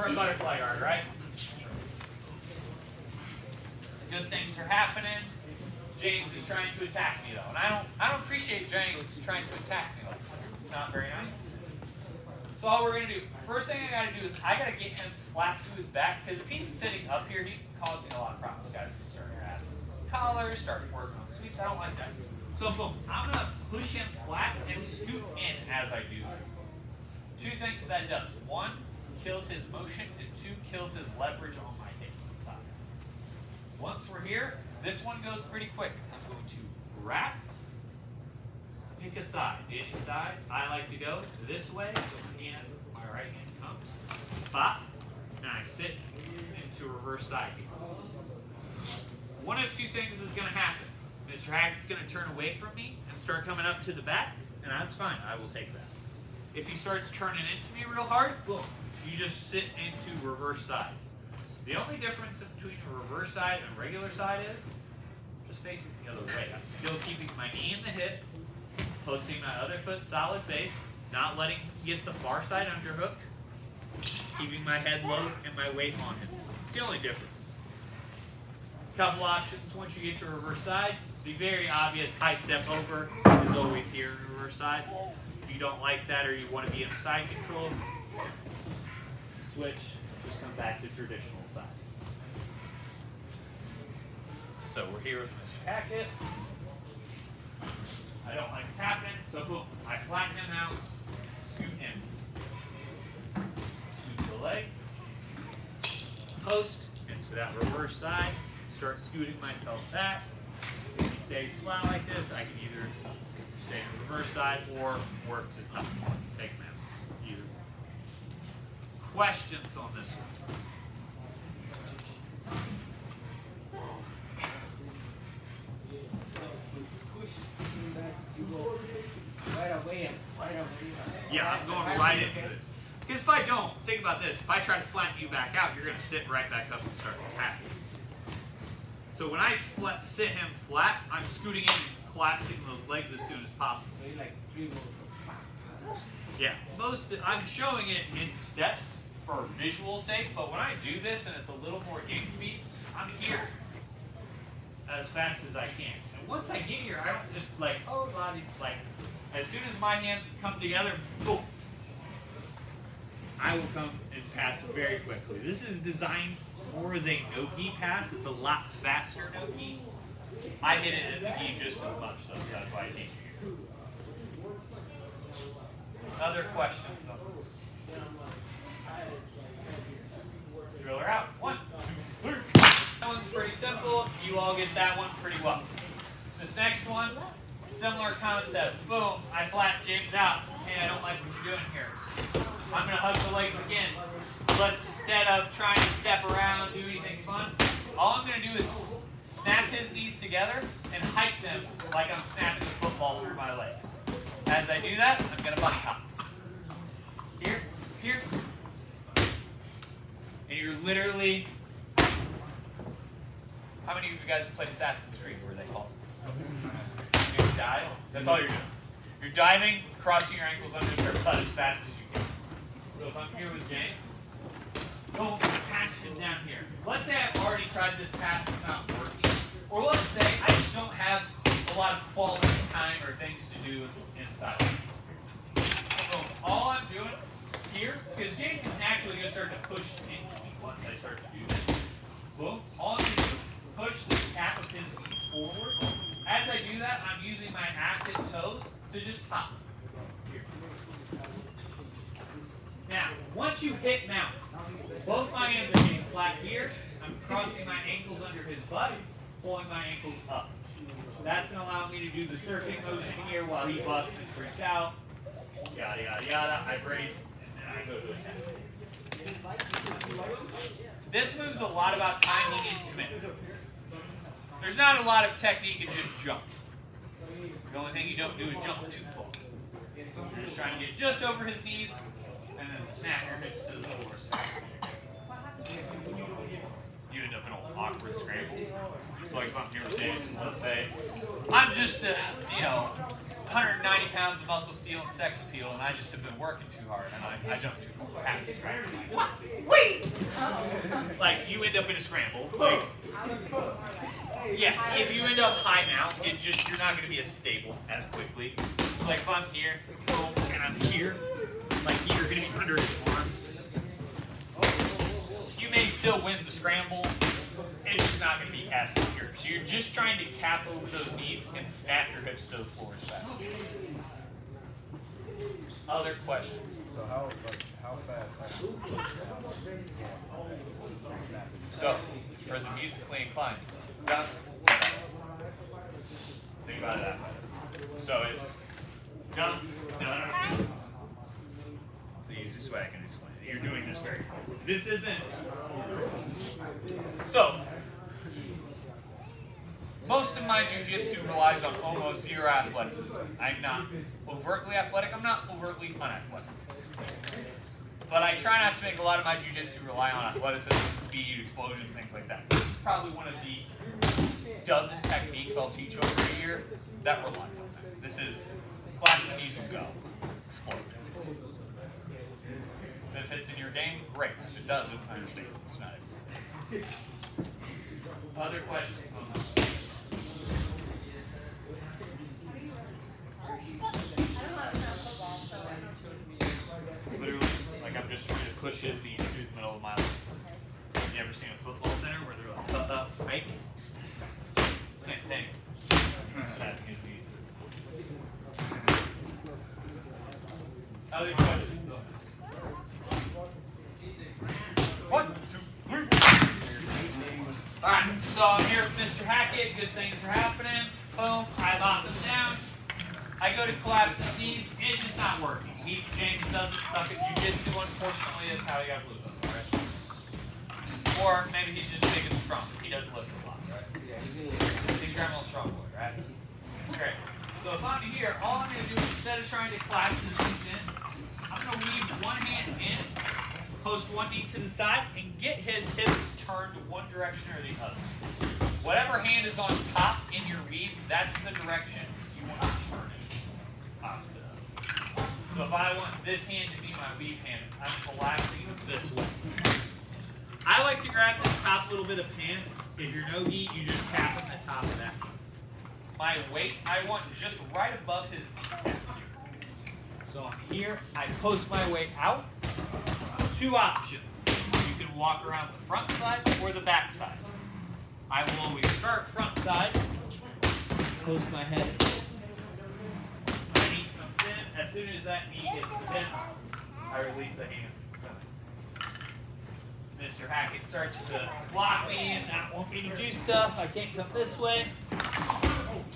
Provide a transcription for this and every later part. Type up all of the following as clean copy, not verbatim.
our butterfly guard, right? Good things are happening. James is trying to attack me though, and I don't appreciate James trying to attack me like this. It's not very nice. So all we're gonna do, first thing I gotta do is I gotta get him flat to his back, because if he's sitting up here, he can cause me a lot of problems. Guys can start grabbing collars, start working on sweeps. I don't like that. So boom, I'm gonna push him flat and scoot in as I do that. Two things that does. One, kills his motion, and two, kills his leverage on my hips and thighs. Once we're here, this one goes pretty quick. I'm going to grab, pick a side. Any side, I like to go this way, so my right hand comes, pop, and I sit into reverse side here. One of two things is going to happen. Mr. Hackett's going to turn away from me and start coming up to the back, and that's fine. I will take that. If he starts turning into me real hard, boom, you just sit into reverse side. The only difference between a reverse side and regular side is just facing the other way. I'm still keeping my knee in the hip, posting my other foot solid base, not letting him get the far side underhook, keeping my head low and my weight on him. It's the only difference. Couple options once you get to reverse side. The very obvious high step over is always here in reverse side. If you don't like that or you want to be in side control, switch, just come back to traditional side. So we're here with Mr. Hackett. I don't like what's happening, so boom, I flatten him out, scoot in. Scoot the legs, post into that reverse side, start scooting myself back. If he stays flat like this, I can either stay in the reverse side or work to top. Take him out. Either. Questions on this one? Yeah, I'm going right into this. Because if I don't, think about this. If I try to flatten you back out, you're going to sit right back up and start attacking. So when I sit him flat, I'm scooting in and collapsing those legs as soon as possible. So you like 3 moves. Yeah, I'm showing it in steps for visual sake, but when I do this and it's a little more game speed, I'm here as fast as I can. And once I get here, I don't just like, oh, body, like, as soon as my hands come together, boom, I will come and pass very quickly. This is designed more as a no-gi pass. It's a lot faster no-gi. I hit it at the gi just as much, so that's why I teach you here. Other questions on this? Driller out. 1, 2, 3. That one's pretty simple. You all get that one pretty well. This next one, similar concept. Boom, I flatten James out. Hey, I don't like what you're doing here. I'm going to hug the legs again. But instead of trying to step around, do anything fun, all I'm going to do is snap his knees together and hike them like I'm snapping a football through my legs. As I do that, I'm going to butt top. Here, here. And you're literally... How many of you guys have played Assassin's Creed, where they call it? You dive. That's all you're doing. You're diving, crossing your ankles under the butt as fast as you can. So if I'm here with James, go pass him down here. Let's say I've already tried this pass, it's not working. Or let's say I just don't have a lot of quality time or things to do inside. So all I'm doing here, because James is naturally going to start to push into me once I start to do this. Boom. All I'm going to do, push the cap of his knees forward. As I do that, I'm using my active toes to just pop. Here. Now, once you hit mount, both my hands are getting flat here. I'm crossing my ankles under his butt, pulling my ankles up. That's going to allow me to do the surfing motion here while he bucks and freaks out. Yada, yada, yada. I brace, and then I go to attack. This move's a lot about timing and commitment. There's not a lot of technique in just jump. The only thing you don't do is jump too far. You're just trying to get just over his knees and then snap your hips to the floor. You end up in an awkward scramble. So like if I'm here with James, let's say I'm just, 190 pounds of muscle steel and sex appeal, and I just have been working too hard, and I jumped too far. Happens, right? What? Wait! Like, you end up in a scramble. Like, yeah, if you end up high mount, you're not going to be as stable as quickly. Like, if I'm here, boom, and I'm here, like, you're going to be under his arms. You may still win the scramble. It's just not going to be as secure. So you're just trying to cap over those knees and snap your hips to the floor as fast. Other questions? So how fast? So, for the musically inclined, done. Think about it that way. So it's jump, done. It's the easiest way I can explain it. You're doing this very quickly. This isn't. So, most of my jiu-jitsu relies on almost zero athleticism. I'm not overtly athletic. I'm not overtly unathletic. But I try not to make a lot of my jiu-jitsu rely on athleticism, speed, explosion, things like that. This is probably one of the dozen techniques I'll teach over a year that relies on that. This is collapse the knees and go. Explode. If it fits in your game, great. If it doesn't, I understand. It's not it. Other questions on this? Literally, like I'm just trying to push his knees through the middle of my legs. You ever seen a football center where they're like cut up, right? Same thing. Snapping his knees. Other questions on this? 1, 2, 3. Alright, so I'm here with Mr. Hackett. Good things are happening. Boom, I lock him down. I go to collapse his knees, and it's just not working. James doesn't suck at jiu-jitsu, unfortunately, that's how he got blue belt, right? Or maybe he's just big and strong. He doesn't lift a lot, right? He's a criminal strong boy, right? Great. So if I'm here, all I'm going to do instead of trying to collapse his knees in, I'm going to weave one hand in, post one knee to the side, and get his hips turned one direction or the other. Whatever hand is on top in your weave, that's the direction you want to turn it. Opposite. So if I want this hand to be my weave hand, I'm collapsing it this way. I like to grab the top little bit of pants. If you're no gi, you just tap on the top of that. My weight, I want just right above his knee. So I'm here, I post my weight out. 2 options. You can walk around the front side or the back side. I will always start front side, post my head. As soon as that knee hits the pin, I release the hand. Mr. Hackett starts to block me and not want me to do stuff. I can't come this way.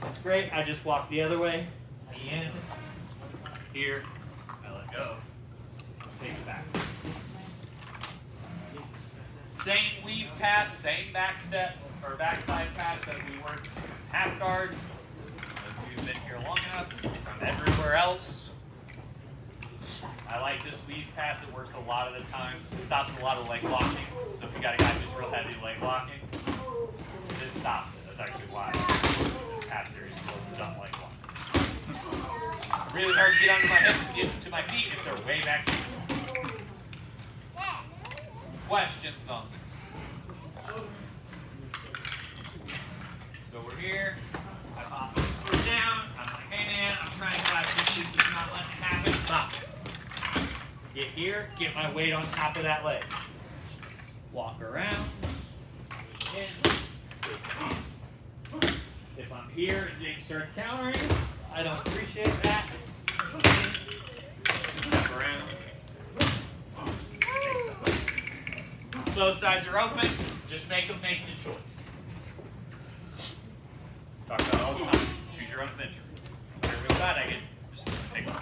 That's great. I just walk the other way. Knee in. Here. I let go. Take it back. Same weave pass, same back steps, or backside pass that we worked half guard. Those of you who've been here long enough, from everywhere else. I like this weave pass. It works a lot of the times. It stops a lot of leg locking. So if you got a guy who's real heavy leg locking, this stops it. That's actually why this pass series is done leg locking. Really hard to get onto my hips and get to my feet if they're way back here. Questions on this? So we're here. I pop it down. I'm like, hey man, I'm trying to collapse this shit. It's not letting it happen. Stop. Get here, get my weight on top of that leg. Walk around. Push in. If I'm here and James starts countering, I don't appreciate that. Step around. Both sides are open. Just make them make the choice. Talk about it all the time. Choose your own adventure. Every side I get, just take one.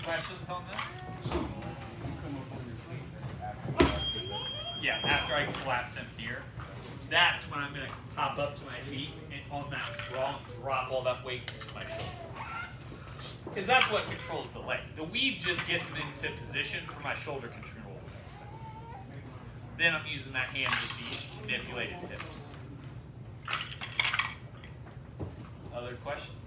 Questions on this? Yeah, after I collapse him here, that's when I'm going to pop up to my feet and on that sprawl and drop all that weight into my shoulder. Because that's what controls the leg. The weave just gets him into position for my shoulder control. Then I'm using that hand to manipulate his hips. Other other questions?